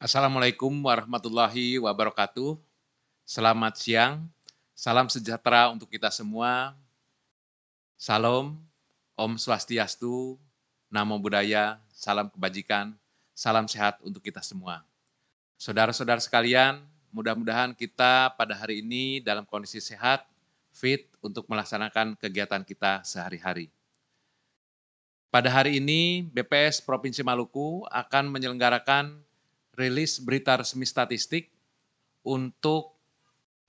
Assalamualaikum warahmatullahi wabarakatuh. Selamat siang, salam sejahtera untuk kita semua. Salam, Om Swastiastu, Namo Buddhaya, salam kebajikan, salam sehat untuk kita semua. Saudara-saudara sekalian, mudah-mudahan kita pada hari ini dalam kondisi sehat, fit untuk melaksanakan kegiatan kita sehari-hari. Pada hari ini, BPS Provinsi Maluku akan menyelenggarakan rilis berita resmi statistik untuk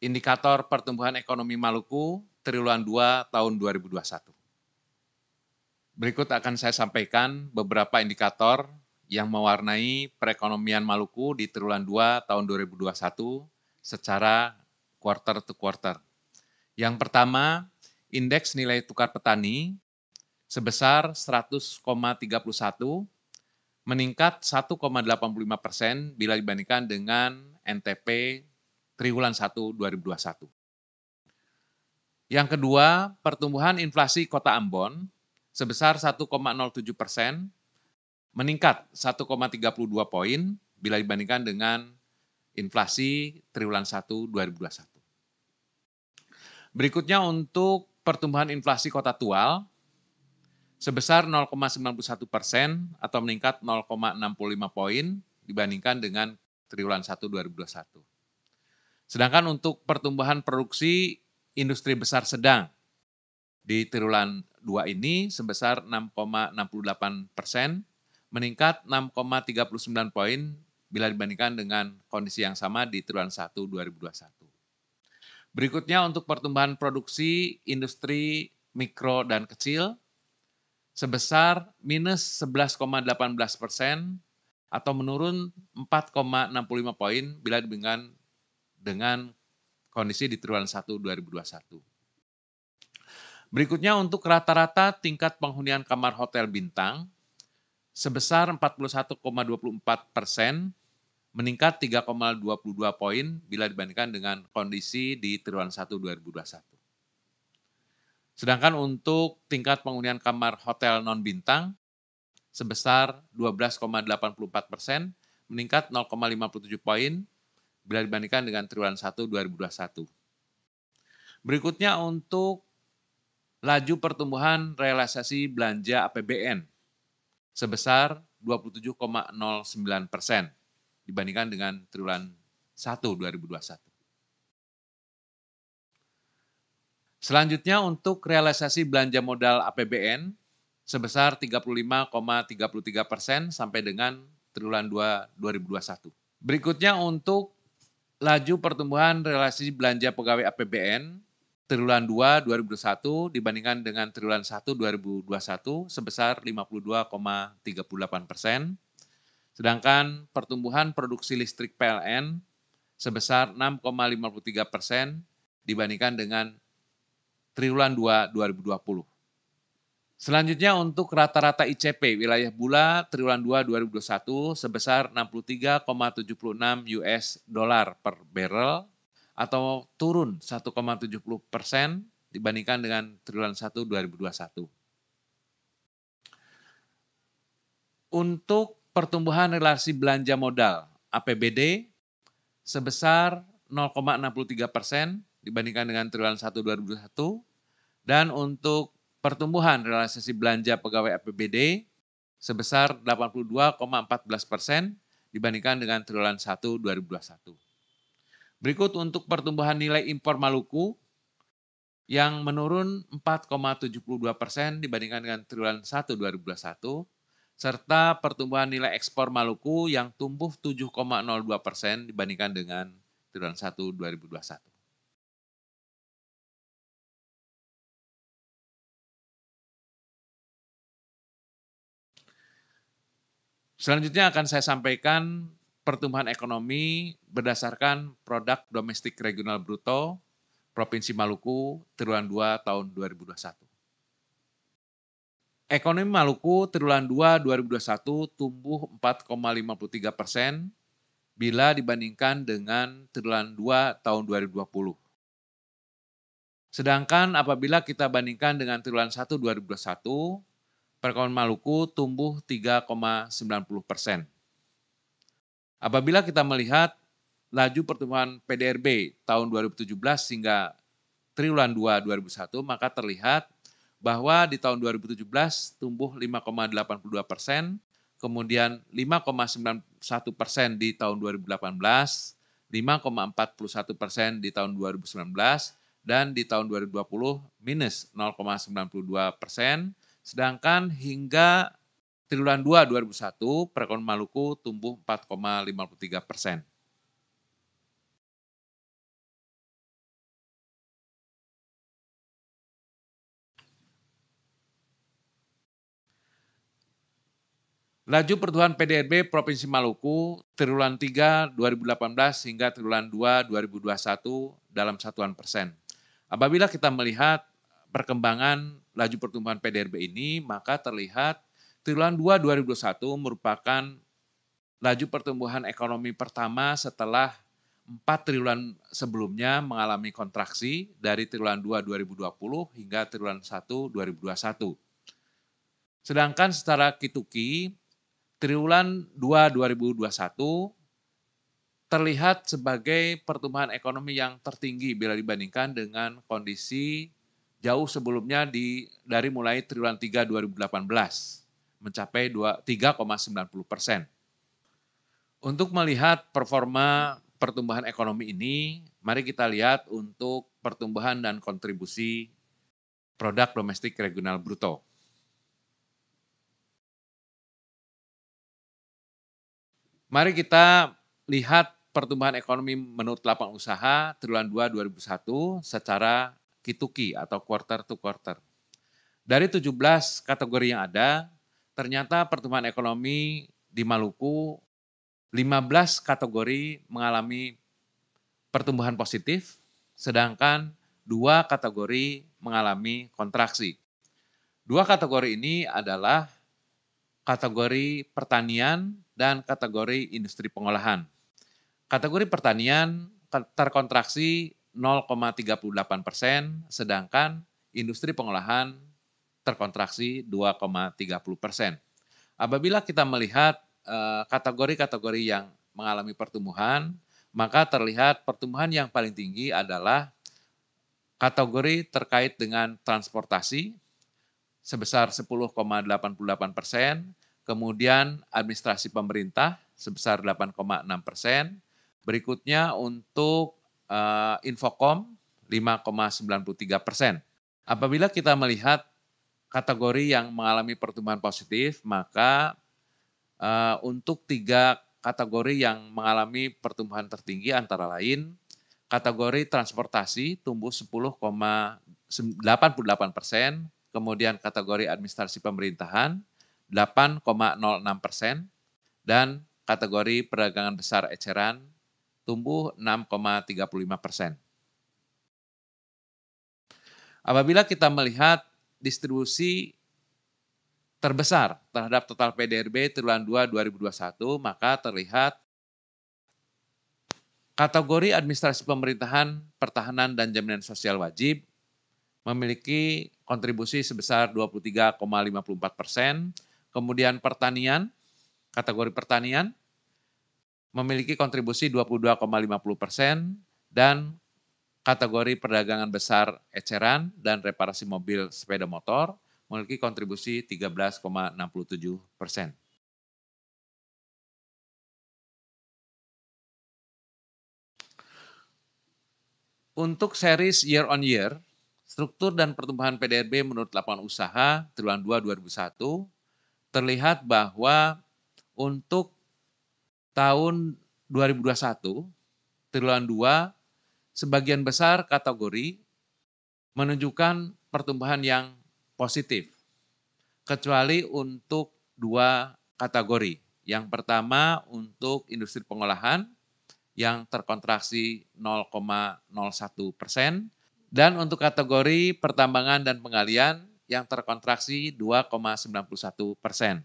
indikator pertumbuhan ekonomi Maluku triwulan 2 tahun 2021. Berikut akan saya sampaikan beberapa indikator yang mewarnai perekonomian Maluku di triwulan 2 tahun 2021 secara quarter to quarter. Yang pertama, indeks nilai tukar petani sebesar 100,31 meningkat 1,85% bila dibandingkan dengan NTP triwulan 1 2021. Yang kedua, pertumbuhan inflasi Kota Ambon sebesar 1,07%, meningkat 1,32 poin bila dibandingkan dengan inflasi triwulan 1 2021. Berikutnya untuk pertumbuhan inflasi Kota Tual sebesar 0,91% atau meningkat 0,65 poin dibandingkan dengan triwulan 1 2021. Sedangkan untuk pertumbuhan produksi industri besar sedang di triwulan 2 ini sebesar 6,68%, meningkat 6,39 poin bila dibandingkan dengan kondisi yang sama di triwulan 1 2021. Berikutnya untuk pertumbuhan produksi industri mikro dan kecil sebesar minus 11,18% atau menurun 4,65 poin bila dibandingkan dengan kondisi di triwulan 1 2021. Berikutnya untuk rata-rata tingkat penghunian kamar hotel bintang sebesar 41,24%, meningkat 3,22 poin bila dibandingkan dengan kondisi di triwulan 1 2021. Sedangkan untuk tingkat penghunian kamar hotel non-bintang sebesar 12,84%, meningkat 0,57 poin bila dibandingkan dengan triwulan 1 2021. Berikutnya untuk laju pertumbuhan realisasi belanja APBN sebesar 27,09% dibandingkan dengan triwulan 1 2021. Selanjutnya untuk realisasi belanja modal APBN sebesar 35,33% sampai dengan triwulan 2 2021. Berikutnya untuk laju pertumbuhan realisasi belanja pegawai APBN triwulan 2 2021 dibandingkan dengan triwulan 1 2021 sebesar 52,38%, sedangkan pertumbuhan produksi listrik PLN sebesar 6,53% dibandingkan dengan triwulan 2 2020. Selanjutnya untuk rata-rata ICP wilayah Bula triwulan 2 2021 sebesar 63,76 US dollar per barrel atau turun 1,70% dibandingkan dengan triwulan 1 2021. Untuk pertumbuhan relasi belanja modal APBD sebesar 0,63% dibandingkan dengan triwulan 1 2021, dan untuk pertumbuhan realisasi belanja pegawai APBD sebesar 82,14% dibandingkan dengan triwulan 1 2021. Berikut untuk pertumbuhan nilai impor Maluku yang menurun 4,72% dibandingkan dengan triwulan 1 2021, serta pertumbuhan nilai ekspor Maluku yang tumbuh 7,02% dibandingkan dengan triwulan 1 2021. Selanjutnya akan saya sampaikan pertumbuhan ekonomi berdasarkan produk domestik regional bruto Provinsi Maluku triwulan 2 tahun 2021. Ekonomi Maluku triwulan 2 2021 tumbuh 4,53% bila dibandingkan dengan triwulan 2 tahun 2020. Sedangkan apabila kita bandingkan dengan triwulan 1 2021, perekonomian Maluku tumbuh 3,90%. Apabila kita melihat laju pertumbuhan PDRB tahun 2017 hingga triwulan 2 2001, maka terlihat bahwa di tahun 2017 tumbuh 5,82%, kemudian 5,91% di tahun 2018, 5,41% di tahun 2019, dan di tahun 2020 minus 0,92%, sedangkan hingga triwulan 2 2001 perekonomian Maluku tumbuh 4,53%. Laju pertumbuhan PDRB Provinsi Maluku triwulan 3 2018 hingga triwulan 2 2021 dalam satuan persen. Apabila kita melihat perkembangan laju pertumbuhan PDRB ini, maka terlihat triwulan 2 2021 merupakan laju pertumbuhan ekonomi pertama setelah 4 triwulan sebelumnya mengalami kontraksi dari triwulan 2 2020 hingga triwulan 1 2021. Sedangkan secara Kituki, triwulan 2 2021 terlihat sebagai pertumbuhan ekonomi yang tertinggi bila dibandingkan dengan kondisi jauh sebelumnya dari mulai triwulan 3 2018 mencapai 3,90%. Untuk melihat performa pertumbuhan ekonomi ini, mari kita lihat untuk pertumbuhan dan kontribusi produk domestik regional bruto. Mari kita lihat pertumbuhan ekonomi menurut lapangan usaha triwulan 2 2001 secara Kituki atau quarter to quarter. Dari 17 kategori yang ada, ternyata pertumbuhan ekonomi di Maluku 15 kategori mengalami pertumbuhan positif, sedangkan 2 kategori mengalami kontraksi. 2 kategori ini adalah kategori pertanian dan kategori industri pengolahan. Kategori pertanian terkontraksi 0,38%, sedangkan industri pengolahan terkontraksi 2,30%. Apabila kita melihat kategori-kategori yang mengalami pertumbuhan, maka terlihat pertumbuhan yang paling tinggi adalah kategori terkait dengan transportasi sebesar 10,88%, kemudian administrasi pemerintah sebesar 8,6%, berikutnya untuk Infokom 5,93%. Apabila kita melihat kategori yang mengalami pertumbuhan positif, maka untuk 3 kategori yang mengalami pertumbuhan tertinggi antara lain kategori transportasi tumbuh 10,88%, kemudian kategori administrasi pemerintahan 8,06%, dan kategori perdagangan besar eceran tumbuh 6,35%. Apabila kita melihat distribusi terbesar terhadap total PDRB triwulan 2 2021, maka terlihat kategori administrasi pemerintahan, pertahanan, dan jaminan sosial wajib memiliki kontribusi sebesar 23,54%, kemudian pertanian, kategori pertanian memiliki kontribusi 22,50%, dan kategori perdagangan besar eceran dan reparasi mobil sepeda motor memiliki kontribusi 13,67%. Untuk series year on year, struktur dan pertumbuhan PDRB menurut lapangan usaha triwulan 2 2001 terlihat bahwa untuk tahun 2021 triwulan 2 sebagian besar kategori menunjukkan pertumbuhan yang positif, kecuali untuk 2 kategori. Yang pertama untuk industri pengolahan yang terkontraksi 0,01%, dan untuk kategori pertambangan dan penggalian yang terkontraksi 2,91%.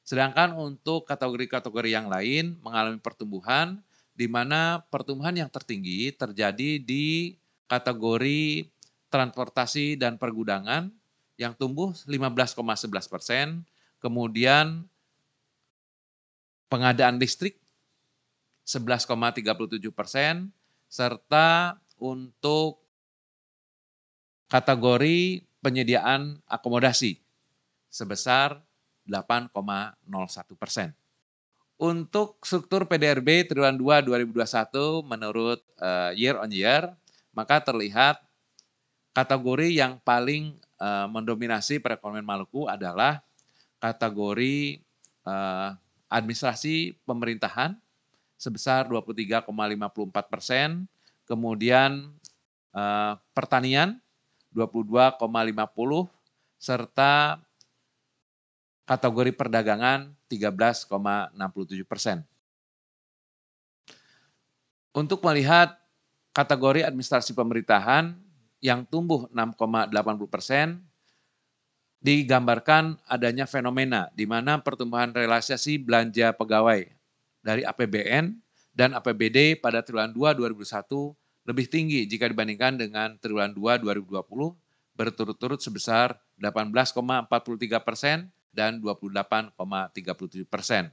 Sedangkan untuk kategori-kategori yang lain mengalami pertumbuhan, di mana pertumbuhan yang tertinggi terjadi di kategori transportasi dan pergudangan yang tumbuh 15,11%, kemudian pengadaan listrik 11,37%, serta untuk kategori penyediaan akomodasi sebesar 8,01%. Untuk struktur PDRB triwulan 2 2021 menurut year on year, maka terlihat kategori yang paling mendominasi perekonomian Maluku adalah kategori administrasi pemerintahan sebesar 23,54%, kemudian pertanian 22,50%, serta kategori perdagangan 13,67%. Untuk melihat kategori administrasi pemerintahan yang tumbuh 6,80%, digambarkan adanya fenomena di mana pertumbuhan realisasi belanja pegawai dari APBN dan APBD pada triwulan 2 2021 lebih tinggi jika dibandingkan dengan triwulan 2 2020 berturut-turut sebesar 18,43% dan 28,37%.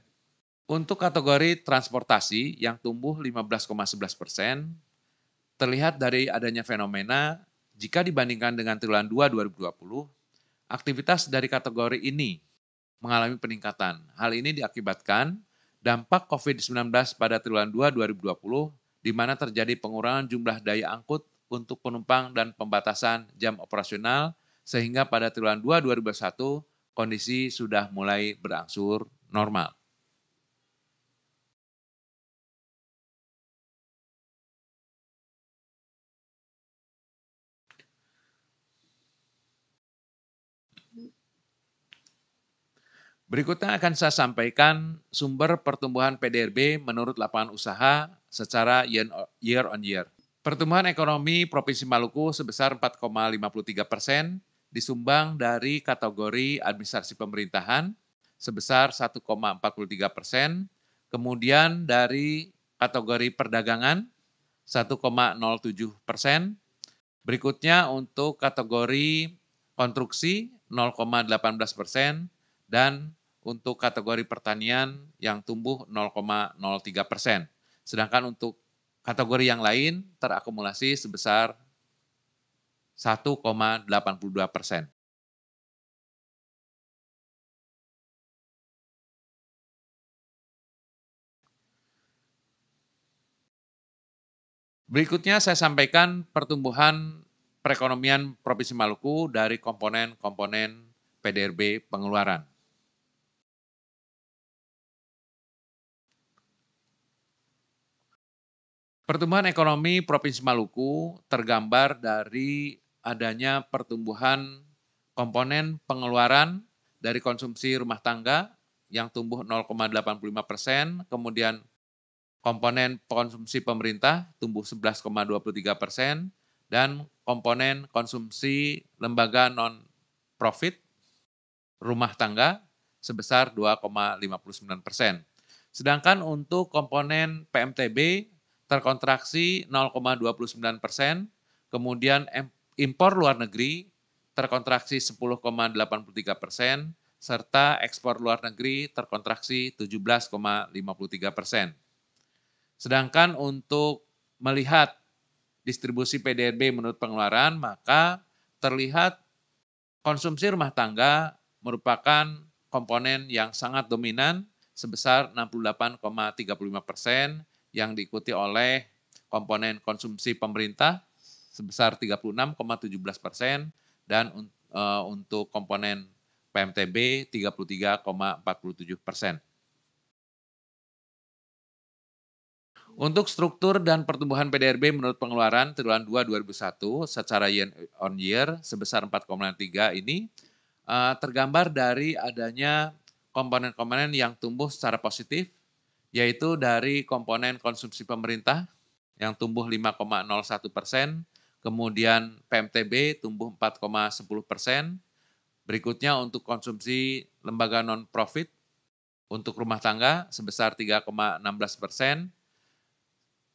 Untuk kategori transportasi yang tumbuh 15,11%, terlihat dari adanya fenomena jika dibandingkan dengan triwulan 2 2020, aktivitas dari kategori ini mengalami peningkatan. Hal ini diakibatkan dampak COVID-19 pada triwulan 2 2020, di mana terjadi pengurangan jumlah daya angkut untuk penumpang dan pembatasan jam operasional, sehingga pada triwulan 2 2021 kondisi sudah mulai berangsur normal. Berikutnya akan saya sampaikan sumber pertumbuhan PDRB menurut lapangan usaha secara year on year. Pertumbuhan ekonomi Provinsi Maluku sebesar 4,53%, disumbang dari kategori administrasi pemerintahan sebesar 1,43%, kemudian dari kategori perdagangan 1,07%, berikutnya untuk kategori konstruksi 0,18%, dan untuk kategori pertanian yang tumbuh 0,03%. Sedangkan untuk kategori yang lain terakumulasi sebesar 1,82%. Berikutnya saya sampaikan pertumbuhan perekonomian Provinsi Maluku dari komponen-komponen PDRB pengeluaran. Pertumbuhan ekonomi Provinsi Maluku tergambar dari adanya pertumbuhan komponen pengeluaran dari konsumsi rumah tangga yang tumbuh 0,85%, kemudian komponen konsumsi pemerintah tumbuh 11,23%, dan komponen konsumsi lembaga non-profit rumah tangga sebesar 2,59%. Sedangkan untuk komponen PMTB terkontraksi 0,29%, kemudian impor luar negeri terkontraksi 10,83%, serta ekspor luar negeri terkontraksi 17,53%. Sedangkan untuk melihat distribusi PDRB menurut pengeluaran, maka terlihat konsumsi rumah tangga merupakan komponen yang sangat dominan sebesar 68,35%, yang diikuti oleh komponen konsumsi pemerintah sebesar 36,17%, dan untuk komponen PMTB 33,47%. Untuk struktur dan pertumbuhan PDRB menurut pengeluaran triwulan 2 2021 secara year on year sebesar 4,3 ini tergambar dari adanya komponen-komponen yang tumbuh secara positif, yaitu dari komponen konsumsi pemerintah yang tumbuh 5,01%, kemudian PMTB tumbuh 4,10%, berikutnya untuk konsumsi lembaga non-profit untuk rumah tangga sebesar 3,16%,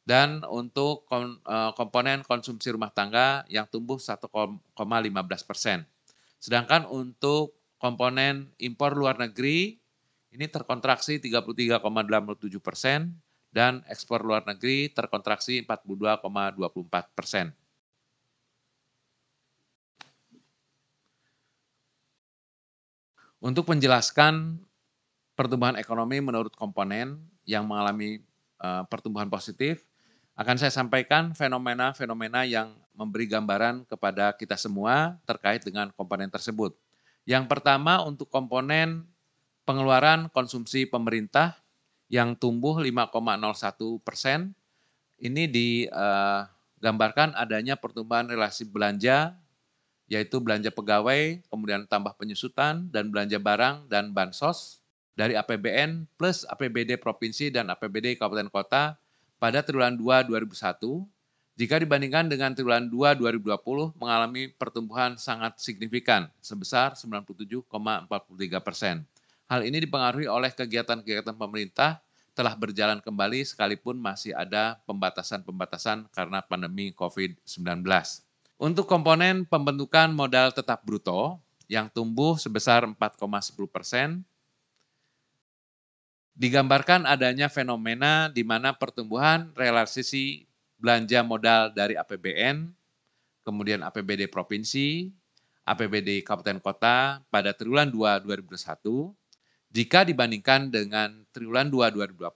dan untuk komponen konsumsi rumah tangga yang tumbuh 1,15%. Sedangkan untuk komponen impor luar negeri ini terkontraksi 33,87%, dan ekspor luar negeri terkontraksi 42,24%. Untuk menjelaskan pertumbuhan ekonomi menurut komponen yang mengalami pertumbuhan positif, akan saya sampaikan fenomena-fenomena yang memberi gambaran kepada kita semua terkait dengan komponen tersebut. Yang pertama untuk komponen pengeluaran konsumsi pemerintah yang tumbuh 5,01%, ini digambarkan adanya pertumbuhan relasi belanja, yaitu belanja pegawai, kemudian tambah penyusutan, dan belanja barang dan bansos dari APBN plus APBD Provinsi dan APBD Kabupaten Kota pada triwulan 2 2001, jika dibandingkan dengan triwulan 2 2020 mengalami pertumbuhan sangat signifikan sebesar 97,43%. Hal ini dipengaruhi oleh kegiatan-kegiatan pemerintah telah berjalan kembali sekalipun masih ada pembatasan-pembatasan karena pandemi COVID-19. Untuk komponen pembentukan modal tetap bruto yang tumbuh sebesar 4,10%, digambarkan adanya fenomena di mana pertumbuhan realisasi belanja modal dari APBN, kemudian APBD Provinsi, APBD Kabupaten Kota pada triwulan 2 2021, jika dibandingkan dengan triwulan 2 2020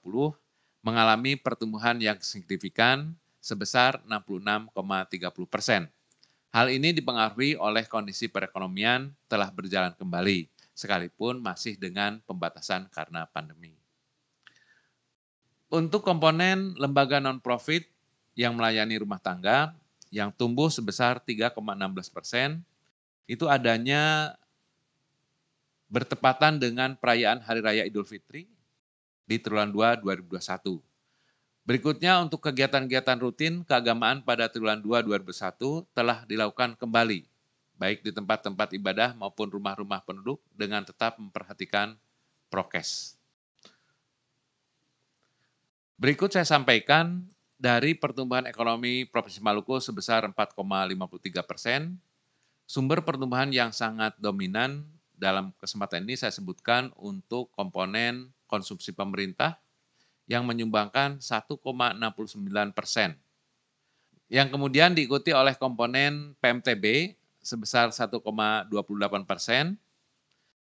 mengalami pertumbuhan yang signifikan sebesar 66,30%. Hal ini dipengaruhi oleh kondisi perekonomian telah berjalan kembali, sekalipun masih dengan pembatasan karena pandemi. Untuk komponen lembaga non-profit yang melayani rumah tangga yang tumbuh sebesar 3,16%, itu adanya bertepatan dengan perayaan Hari Raya Idul Fitri di triwulan 2 2021. Berikutnya untuk kegiatan-kegiatan rutin keagamaan pada triwulan 2 2021 telah dilakukan kembali, baik di tempat-tempat ibadah maupun rumah-rumah penduduk dengan tetap memperhatikan prokes. Berikut saya sampaikan dari pertumbuhan ekonomi Provinsi Maluku sebesar 4,53%, sumber pertumbuhan yang sangat dominan dalam kesempatan ini saya sebutkan untuk komponen konsumsi pemerintah yang menyumbangkan 1,69%. Yang kemudian diikuti oleh komponen PMTB sebesar 1,28%.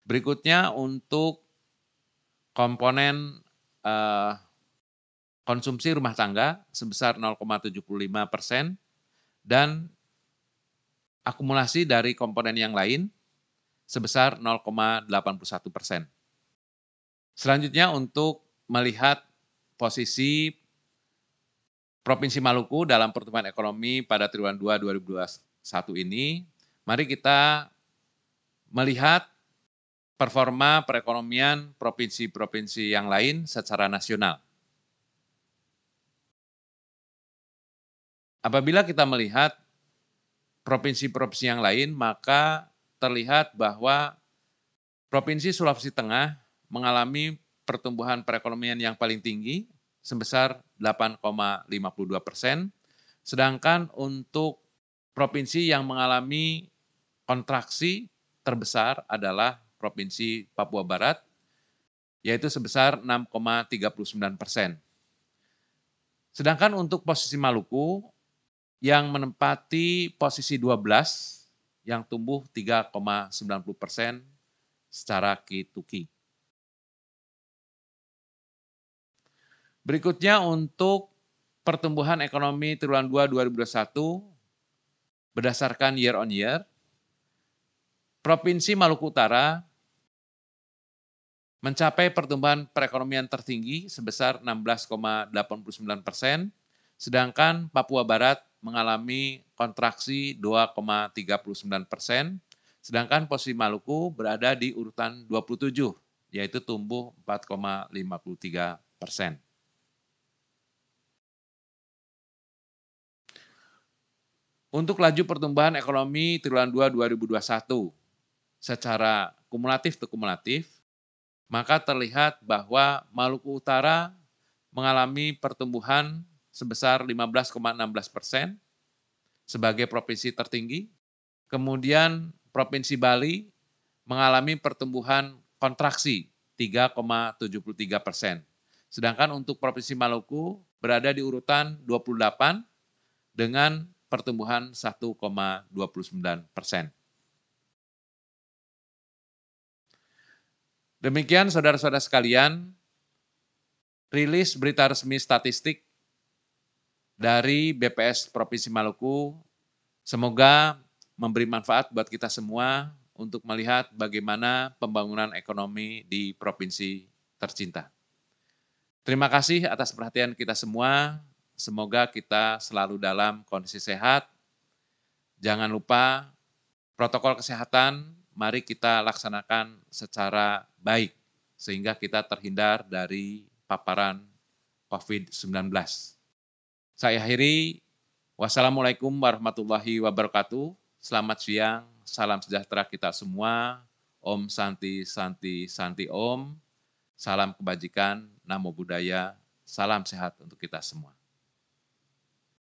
Berikutnya untuk komponen konsumsi rumah tangga sebesar 0,75% dan akumulasi dari komponen yang lain sebesar 0,81%. Selanjutnya untuk melihat posisi Provinsi Maluku dalam pertumbuhan ekonomi pada triwulan 2 2021 ini, mari kita melihat performa perekonomian provinsi-provinsi yang lain secara nasional. Apabila kita melihat provinsi-provinsi yang lain, maka terlihat bahwa Provinsi Sulawesi Tengah mengalami pertumbuhan perekonomian yang paling tinggi sebesar 8,52%, sedangkan untuk provinsi yang mengalami kontraksi terbesar adalah Provinsi Papua Barat, yaitu sebesar 6,39%. Sedangkan untuk posisi Maluku yang menempati posisi 12 yang tumbuh 3,90% secara Ki-to-Ki. Berikutnya untuk pertumbuhan ekonomi triwulan 2 2021 berdasarkan year on year, Provinsi Maluku Utara mencapai pertumbuhan perekonomian tertinggi sebesar 16,89%, sedangkan Papua Barat mengalami kontraksi 2,39%, sedangkan posisi Maluku berada di urutan 27, yaitu tumbuh 4,53%. Untuk laju pertumbuhan ekonomi triwulan 2 2021 secara kumulatif to kumulatif, maka terlihat bahwa Maluku Utara mengalami pertumbuhan sebesar 15,16% sebagai provinsi tertinggi. Kemudian Provinsi Bali mengalami pertumbuhan kontraksi 3,73%. Sedangkan untuk Provinsi Maluku berada di urutan 28 dengan pertumbuhan 1,29%. Demikian saudara-saudara sekalian, rilis berita resmi statistik dari BPS Provinsi Maluku semoga memberi manfaat buat kita semua untuk melihat bagaimana pembangunan ekonomi di provinsi tercinta. Terima kasih atas perhatian kita semua. Semoga kita selalu dalam kondisi sehat. Jangan lupa protokol kesehatan, mari kita laksanakan secara baik sehingga kita terhindar dari paparan COVID-19. Saya akhiri, wassalamualaikum warahmatullahi wabarakatuh. Selamat siang, salam sejahtera kita semua. Om Santi Santi Santi Om. Salam kebajikan, namo buddhaya, salam sehat untuk kita semua.